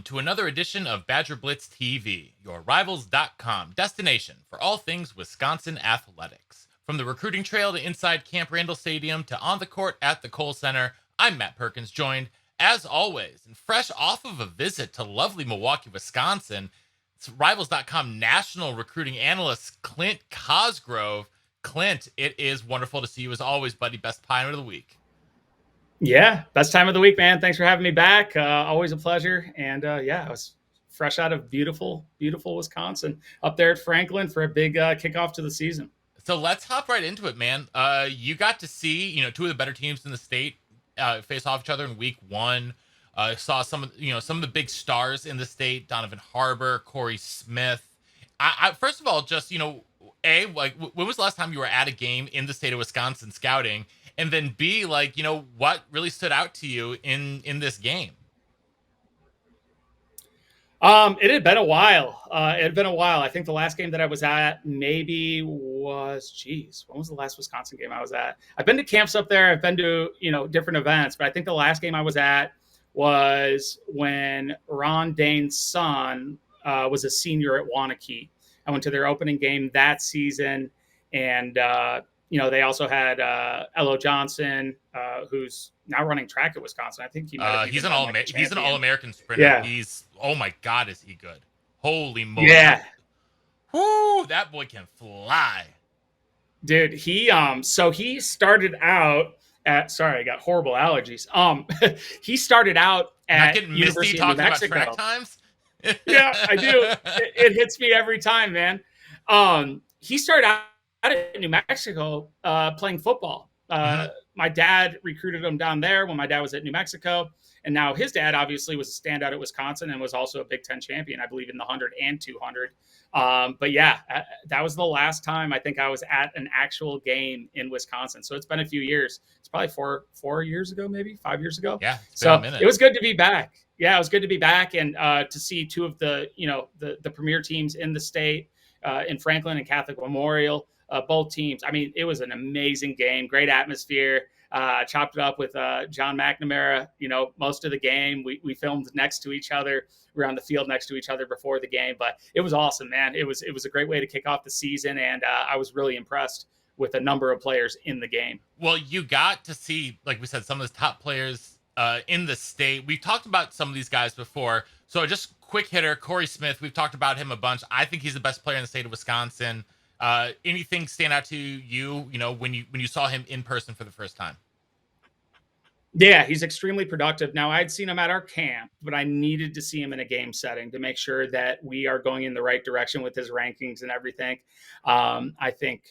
to another edition of Badger Blitz TV, your Rivals.com destination for all things Wisconsin athletics. From the recruiting trail to inside Camp Randall Stadium to on the court at the Kohl Center, I'm Matt Perkins, joined, as always, and fresh off of a visit to lovely Milwaukee, Wisconsin, it's Rivals.com national recruiting analyst Clint Cosgrove. Clint, it is wonderful to see you as always, buddy. Best Pioneer of the week. Yeah, best time of the week, man. Thanks for having me back. Always a pleasure. And I was fresh out of beautiful Wisconsin up there at Franklin for a big kickoff to the season. So let's hop right into it, man. You got to see, two of the better teams in the state face off each other in week one. Saw some of the big stars in the state: Donovan, Harbour, Corey Smith. I first of all, just when was the last time you were at a game in the state of Wisconsin scouting? And then B, what really stood out to you in this game? It had been a while. I think the last game that I was at maybe was, when was the last Wisconsin game I was at? I've been to camps up there. I've been to, different events, but I think the last game I was at was when Ron Dane's son was a senior at Wanakee. I went to their opening game that season, and they also had Elo Johnson, who's now running track at Wisconsin. I think he's an All-American sprinter. Yeah. He's, oh my God, is he good? Holy moly! Yeah, whoo, that boy can fly, dude. He started out at. Sorry, I got horrible allergies. He started out at University of New Mexico. About track times. Yeah, I do. It hits me every time, man. He started out at New Mexico playing football. My dad recruited him down there when my dad was at New Mexico, and now his dad obviously was a standout at Wisconsin and was also a Big Ten champion, I believe, in the 100 and 200. But yeah, that was the last time I think I was at an actual game in Wisconsin. So it's been a few years. It's probably 4 years ago, maybe 5 years ago. Yeah, so it was good to be back. Yeah, it was good to be back and to see two of the the premier teams in the state in Franklin and Catholic Memorial. Both teams. I mean, it was an amazing game, great atmosphere. Chopped it up with John McNamara. Most of the game we filmed next to each other. We were on the field next to each other before the game, but it was awesome, man. It was a great way to kick off the season, and I was really impressed with a number of players in the game. Well, you got to see, like we said, some of the top players in the state. We've talked about some of these guys before, so just quick hitter, Corey Smith. We've talked about him a bunch. I think he's the best player in the state of Wisconsin. Anything stand out to you, when you saw him in person for the first time? Yeah, he's extremely productive. Now, I'd seen him at our camp, but I needed to see him in a game setting to make sure that we are going in the right direction with his rankings and everything. I think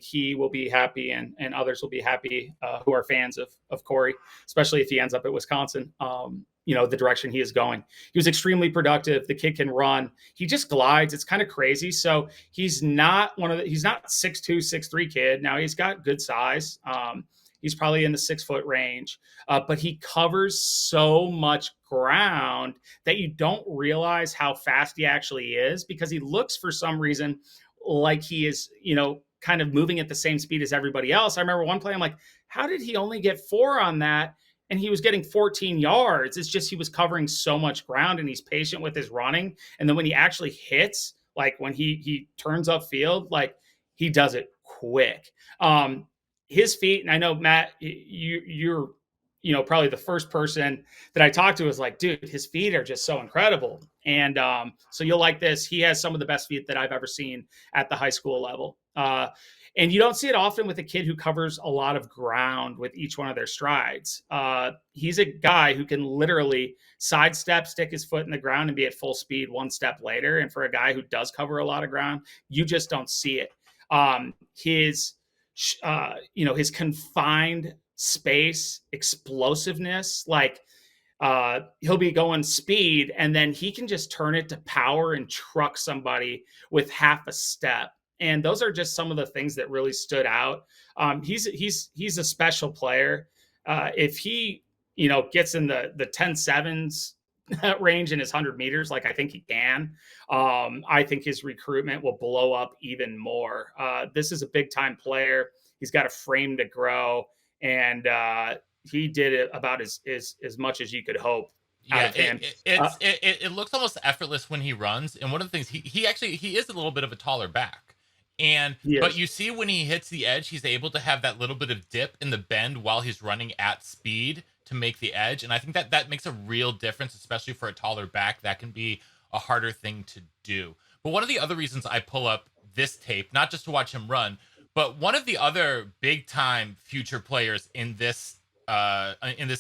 he will be happy, and others will be happy who are fans of Corey, especially if he ends up at Wisconsin. The direction he is going. He was extremely productive. The kid can run. He just glides. It's kind of crazy. So he's not he's not 6'2", 6'3" kid. Now he's got good size. He's probably in the 6 foot range, but he covers so much ground that you don't realize how fast he actually is, because he looks for some reason like he is, kind of moving at the same speed as everybody else. I remember one play, I'm like, how did he only get 4 on that? And he was getting 14 yards. It's just he was covering so much ground, and he's patient with his running. And then when he actually hits, like when he turns upfield, like he does it quick. His feet, and I know, Matt, you're probably the first person that I talked to was like, dude, his feet are just so incredible. And so you'll like this. He has some of the best feet that I've ever seen at the high school level. And you don't see it often with a kid who covers a lot of ground with each one of their strides. He's a guy who can literally sidestep, stick his foot in the ground, and be at full speed one step later. And for a guy who does cover a lot of ground, you just don't see it. His confined space explosiveness, like he'll be going speed and then he can just turn it to power and truck somebody with half a step. And those are just some of the things that really stood out. He's a special player. If he, gets in the 10.7s range in his 100 meters, like I think he can, I think his recruitment will blow up even more. This is a big time player. He's got a frame to grow, and he did it about as much as you could hope. out Yeah, of him. it looks almost effortless when he runs. And one of the things he is a little bit of a taller back. And He but is. you see when he hits the edge, he's able to have that little bit of dip in the bend while he's running at speed to make the edge. And I think that makes a real difference, especially for a taller back. That can be a harder thing to do. But one of the other reasons I pull up this tape, not just to watch him run, but one of the other big time future players in this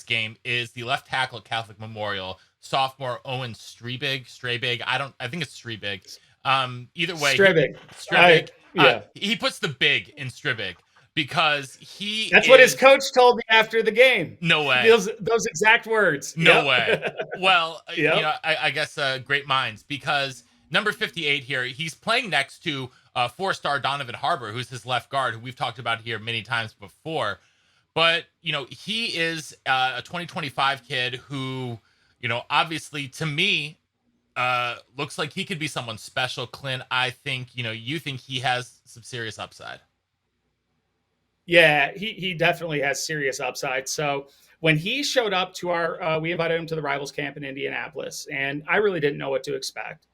game is the left tackle at Catholic Memorial, sophomore Owen Striebig. I think it's Striebig. Either way, Stribbing. Striebig. Yeah. He puts the big in Striebig because That's what his coach told me after the game. No way. Those exact words. No way. Well, Yep. I guess great minds, because number 58 here, he's playing next to four-star Donovan Harbour, who's his left guard, who we've talked about here many times before. But, he is a 2025 kid who, obviously to me, looks like he could be someone special. Clint, I think, you think he has some serious upside. Yeah, he definitely has serious upside. So when he showed up to we invited him to the Rivals camp in Indianapolis, and I really didn't know what to expect.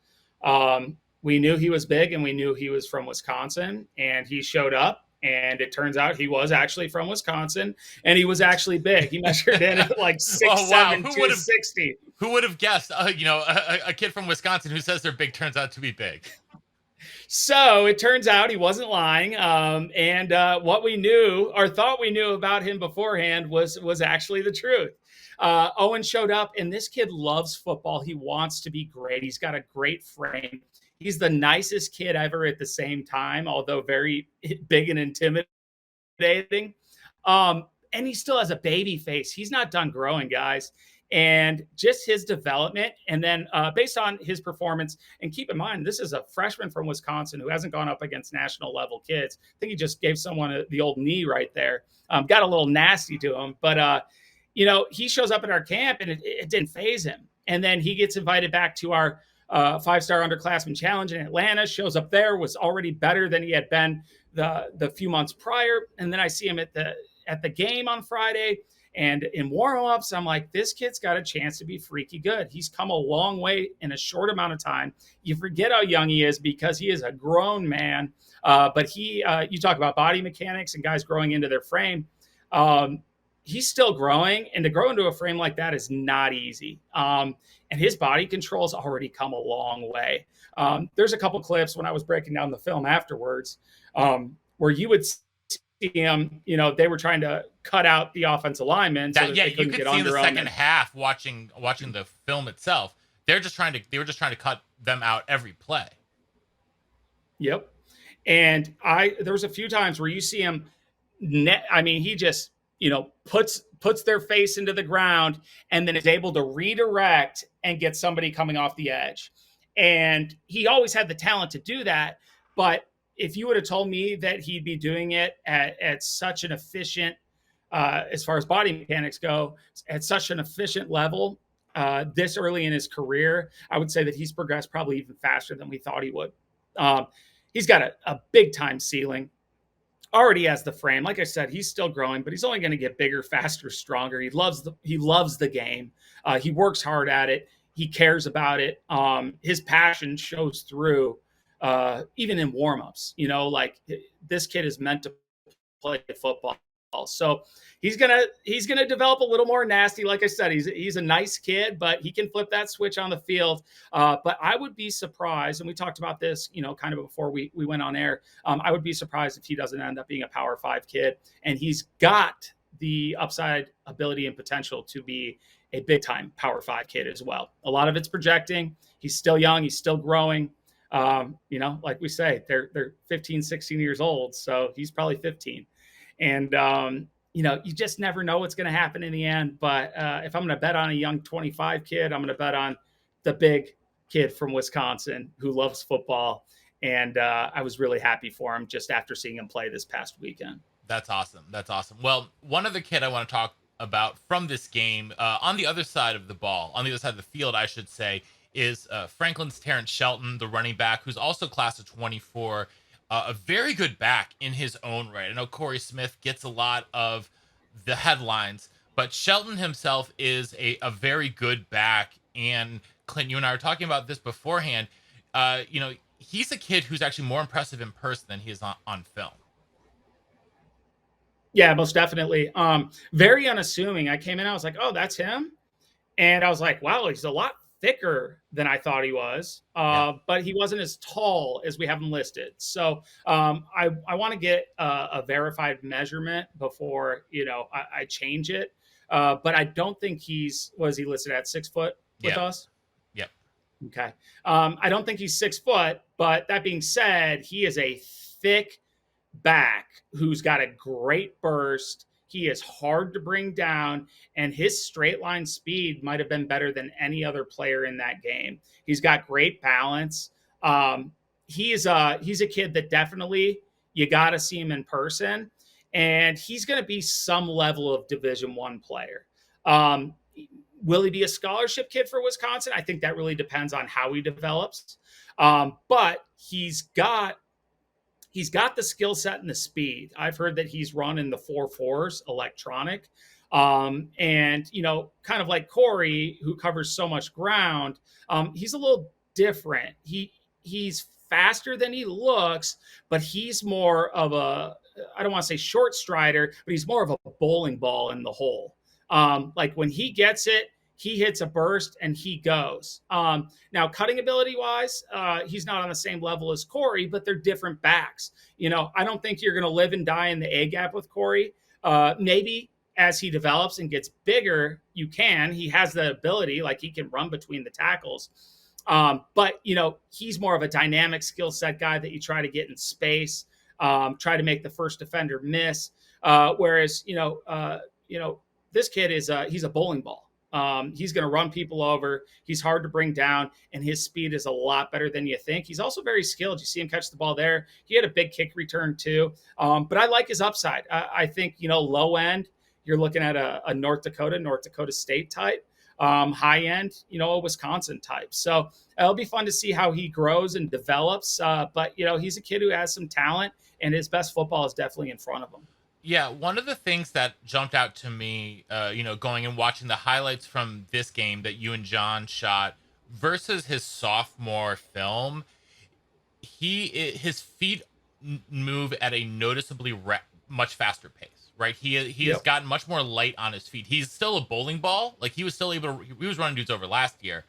We knew he was big, and we knew he was from Wisconsin, and he showed up, and it turns out he was actually from Wisconsin, and he was actually big. He measured in at like 6'7", 260. Who would have guessed? A kid from Wisconsin who says they're big turns out to be big. So it turns out he wasn't lying. And what we knew or thought we knew about him beforehand was actually the truth. Owen showed up, and this kid loves football. He wants to be great. He's got a great frame. He's the nicest kid ever at the same time, although very big and intimidating. And he still has a baby face. He's not done growing, guys. And just his development, and then based on his performance, and keep in mind, this is a freshman from Wisconsin who hasn't gone up against national level kids. I think he just gave someone the old knee right there. Got a little nasty to him, but he shows up at our camp, and it didn't faze him. And then he gets invited back to our five-star underclassmen challenge in Atlanta, shows up there, was already better than he had been the few months prior. And then I see him at the game on Friday. And in warm-ups, I'm like, this kid's got a chance to be freaky good. He's come a long way in a short amount of time. You forget how young he is because he is a grown man. But you talk about body mechanics and guys growing into their frame. He's still growing, and to grow into a frame like that is not easy. And his body control has already come a long way. There's a couple clips when I was breaking down the film afterwards where you would see him, they were trying to cut out the offensive linemen. You could see in the second half watching the film itself. They were just trying to cut them out every play. Yep. And there was a few times where you see him. He just puts their face into the ground and then is able to redirect and get somebody coming off the edge. And he always had the talent to do that, but if you would have told me that he'd be doing it at such an efficient, as far as body mechanics go, at such an efficient level this early in his career, I would say that he's progressed probably even faster than we thought he would. He's got a big time ceiling. Already has the frame. Like I said, he's still growing, but he's only going to get bigger, faster, stronger. He loves the game. He works hard at it. He cares about it. His passion shows through. Even in warmups, this kid is meant to play football. So he's gonna develop a little more nasty. Like I said, he's a nice kid, but he can flip that switch on the field. But I would be surprised, and we talked about this, kind of before we went on air. I would be surprised if he doesn't end up being a Power 5 kid, and he's got the upside ability and potential to be a big time Power 5 kid as well. A lot of it's projecting. He's still young. He's still growing. Like we say, they're 15, 16 years old. So he's probably 15. And, you just never know what's going to happen in the end. But if I'm going to bet on a young 25 kid, I'm going to bet on the big kid from Wisconsin who loves football. And I was really happy for him just after seeing him play this past weekend. That's awesome. Well, one other kid I want to talk about from this game, on the other side of the ball, on the other side of the field, I should say, is Franklin's Terrance Shelton, the running back, who's also class of 24, a very good back in his own right. I know Corey Smith gets a lot of the headlines, But Shelton himself is a very good back. And Clint, you and I were talking about this beforehand. He's a kid who's actually more impressive in person than he is on film. Yeah, most definitely. Very unassuming. I came in, I was like, oh, that's him. And I was like, wow, he's a lot thicker than I thought he was. Yeah. But he wasn't as tall as we have him listed. So I want to get a verified measurement before, I change it. But I don't think was he listed at 6 foot with Yeah. us? Yep. Okay. I don't think he's 6 foot, but that being said, he is a thick back who's got a great burst. He is hard to bring down, and his straight line speed might have been better than any other player in that game. He's got great balance. He's a kid that definitely you got to see him in person, and he's going to be some level of Division One player. Will he be a scholarship kid for Wisconsin? I think that really depends on how he develops. But he's got the skill set and the speed. I've heard that he's run in the 4.4s electronic. And, kind of like Corey, who covers so much ground, he's a little different. He's faster than he looks, but he's more of I don't want to say short strider, but he's more of a bowling ball in the hole. Like when he gets it, he hits a burst and he goes. Now, cutting ability wise, he's not on the same level as Corey, but they're different backs. I don't think you're going to live and die in the A gap with Corey. Maybe as he develops and gets bigger, you can. He has the ability, like he can run between the tackles. But he's more of a dynamic skill set guy that you try to get in space, try to make the first defender miss. Whereas this kid he's a bowling ball. He's going to run people over. He's hard to bring down, and his speed is a lot better than you think. He's also very skilled. You see him catch the ball there. He had a big kick return too. But I like his upside. I think, low end, you're looking at a North Dakota State type. High end, a Wisconsin type. So it'll be fun to see how he grows and develops. But, he's a kid who has some talent, and his best football is definitely in front of him. Yeah, one of the things that jumped out to me, going and watching the highlights from this game that you and John shot versus his sophomore film, his feet move at a noticeably much faster pace. Right, he has gotten much more light on his feet. He's still a bowling ball. Like he was still able to. He was running dudes over last year,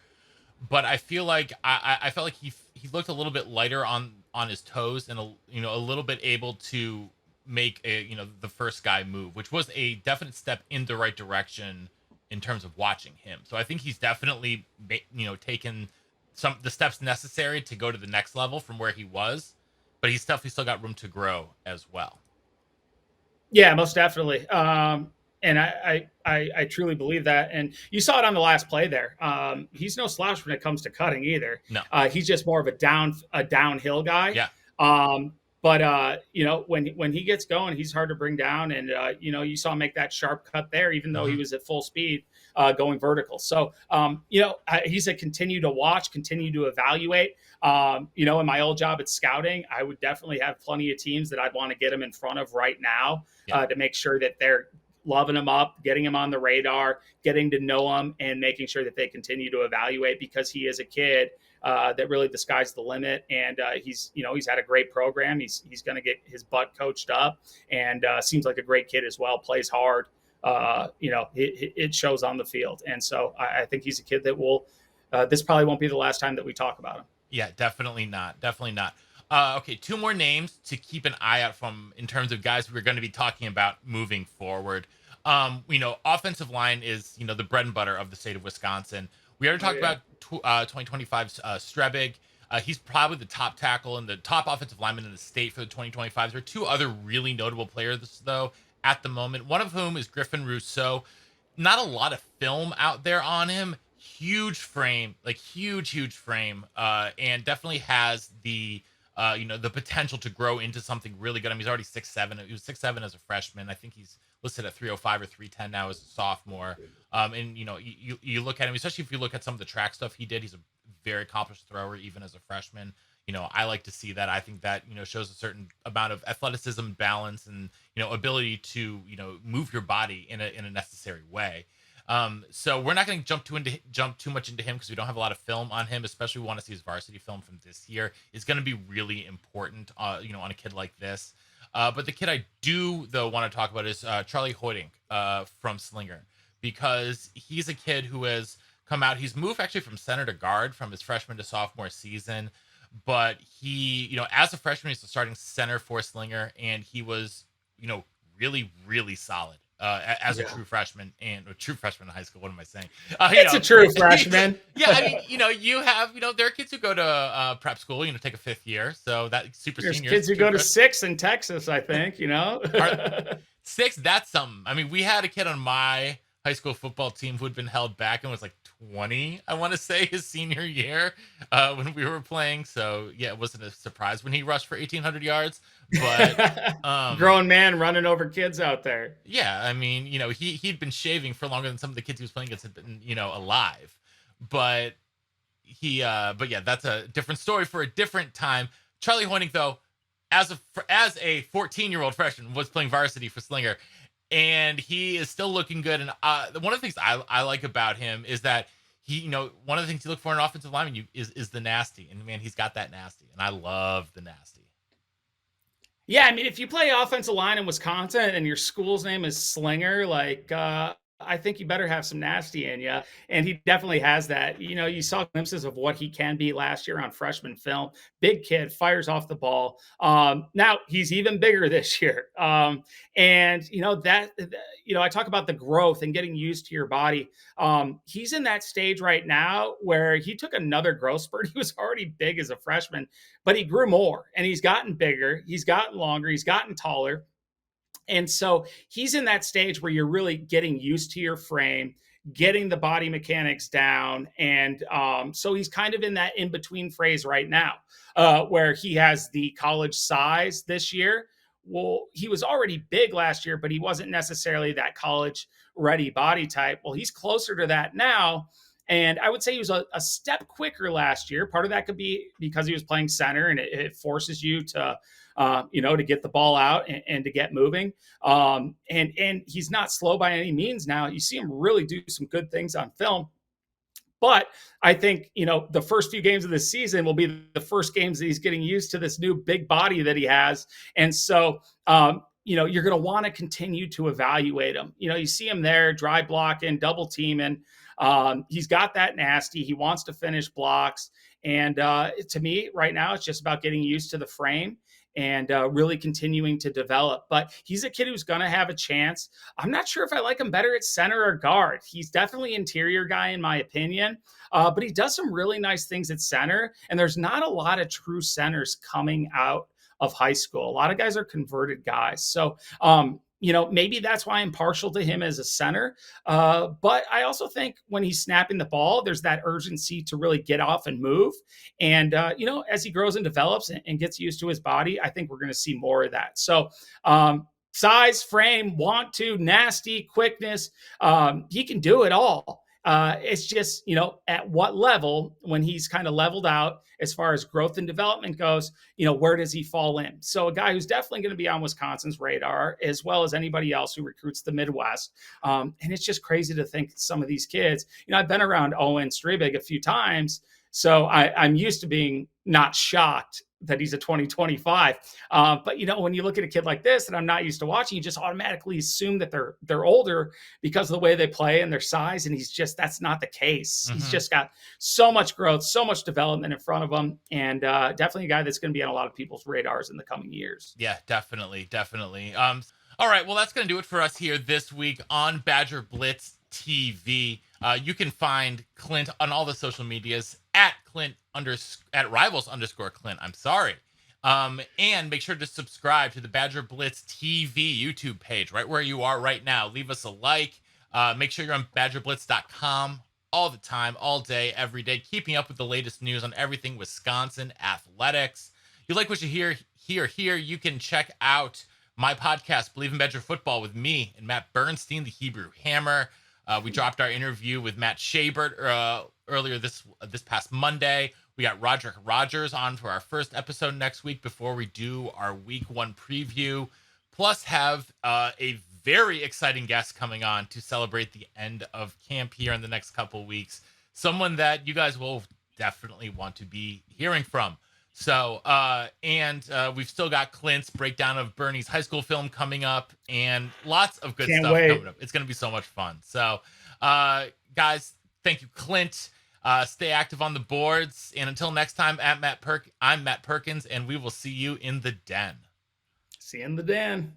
but I feel like I felt like he looked a little bit lighter on his toes and a little bit able to make the first guy move, which was a definite step in the right direction in terms of watching him. So I think he's definitely taken the steps necessary to go to the next level from where he was, but he's definitely still got room to grow as well. Yeah, most definitely. And I truly believe that. And you saw it on the last play there. He's no slouch when it comes to cutting either. No, he's just more of a downhill guy. Yeah. But when he gets going, he's hard to bring down. And you saw him make that sharp cut there, even though he was at full speed going vertical. So he's a continue to watch, continue to evaluate. In my old job at scouting, I would definitely have plenty of teams that I'd want to get him in front of right now to make sure that they're loving him up, getting him on the radar, getting to know him, and making sure that they continue to evaluate, because he is a kid that really the sky's the limit. And he's had a great program. He's going to get his butt coached up, and seems like a great kid as well, plays hard. It shows on the field. And so I think he's a kid that this probably won't be the last time that we talk about him. Yeah, definitely not. Definitely not. Okay, two more names to keep an eye out from in terms of guys we're going to be talking about moving forward. Offensive line is, the bread and butter of the state of Wisconsin. We already talked about 2025's Striebig. He's probably the top tackle and the top offensive lineman in the state for the 2025s. There are two other really notable players, though, at the moment, one of whom is Griffin Rosseau. Not a lot of film out there on him. Huge frame, like huge frame, and definitely has the potential to grow into something really good. I mean, he's already 6'7". He was 6'7" as a freshman. I think he's listed at 305 or 310 now as a sophomore. And you look at him, especially if you look at some of the track stuff he did. He's a very accomplished thrower even as a freshman. I like to see that. I think that, shows a certain amount of athleticism, balance, and, ability to, move your body in a necessary way. So we're not going to jump too much into him because we don't have a lot of film on him, especially we want to see his varsity film from this year. Is going to be really important, on a kid like this. But the kid I do though want to talk about is Charlie Hoitink from Slinger, because he's a kid who has come out. He's moved actually from center to guard from his freshman to sophomore season, but he, as a freshman, he's the starting center for Slinger, and he was, really, really solid as a Yeah. true freshman in high school. What am I saying? It's a true freshman. Yeah, I mean, you have, there are kids who go to prep school, take a fifth year, so that super There's seniors. kids who go to 6 in Texas, I think, Six, that's something. I mean, we had a kid on my high school football team who had been held back and was like 20, I want to say, his senior year when we were playing. So yeah, it wasn't a surprise when he rushed for 1,800 yards. But grown man running over kids out there. Yeah, I mean, he'd been shaving for longer than some of the kids he was playing against had been, alive. But but yeah, that's a different story for a different time. Charlie Hoitink, though, as a 14-year-old freshman, was playing varsity for Slinger, and he is still looking good. And one of the things I like about him is that he, one of the things you look for in an offensive lineman is the nasty. And man, he's got that nasty, and I love the nasty. Yeah, I mean, if you play offensive line in Wisconsin and your school's name is Slinger, I think you better have some nasty in you. And he definitely has that. You saw glimpses of what he can be last year on freshman film. Big kid, fires off the ball. Now he's even bigger this year. I talk about the growth and getting used to your body. He's in that stage right now where he took another growth spurt. He was already big as a freshman, but he grew more and he's gotten bigger. He's gotten longer. He's gotten taller. And so he's in that stage where you're really getting used to your frame, getting the body mechanics down. And so he's kind of in that in-between phase right now, where he has the college size this year. Well, he was already big last year, but he wasn't necessarily that college-ready body type. Well, he's closer to that now. And I would say he was a step quicker last year. Part of that could be because he was playing center, and it forces you to to get the ball out and to get moving. And he's not slow by any means now. You see him really do some good things on film. But I think, the first few games of the season will be the first games that he's getting used to this new big body that he has. And so, you're going to want to continue to evaluate him. You see him there, dry blocking, double teaming. He's got that nasty. He wants to finish blocks. And to me, right now, it's just about getting used to the frame and really continuing to develop. But he's a kid who's going to have a chance. I'm not sure if I like him better at center or guard. He's definitely interior guy in my opinion, but he does some really nice things at center. And there's not a lot of true centers coming out of high school. A lot of guys are converted guys. So, maybe that's why I'm partial to him as a center. But I also think when he's snapping the ball, there's that urgency to really get off and move. And, as he grows and develops and gets used to his body, I think we're going to see more of that. So, size, frame, want to, nasty, quickness, he can do it all. It's just, at what level, when he's kind of leveled out as far as growth and development goes, where does he fall in? So a guy who's definitely going to be on Wisconsin's radar, as well as anybody else who recruits the Midwest. And it's just crazy to think some of these kids, I've been around Owen, Striebig a few times, so I'm used to being not shocked that he's a 2025. But when you look at a kid like this that I'm not used to watching, you just automatically assume that they're older because of the way they play and their size. And that's not the case. Mm-hmm. He's just got so much growth, so much development in front of him, and definitely a guy that's going to be on a lot of people's radars in the coming years. Yeah, definitely. All right, well, that's going to do it for us here this week on Badger Blitz TV. You can find Clint on all the social medias at Rivals_Clint. I'm sorry. And make sure to subscribe to the Badger Blitz TV YouTube page right where you are right now. Leave us a like. Make sure you're on BadgerBlitz.com all the time, all day, every day, keeping up with the latest news on everything Wisconsin athletics. If you like what you hear here, you can check out my podcast, Believe in Badger Football, with me and Matt Bernstein, the Hebrew Hammer. We dropped our interview with Matt Shabert earlier this past Monday. We got Roderick Rogers on for our first episode next week before we do our week 1 preview. Plus, have a very exciting guest coming on to celebrate the end of camp here in the next couple weeks. Someone that you guys will definitely want to be hearing from. So, we've still got Clint's breakdown of Bernie's high school film coming up, and lots of good stuff coming up. It's going to be so much fun. So, guys, thank you, Clint. Stay active on the boards. And until next time, I'm Matt Perkins, and we will see you in the den. See you in the den.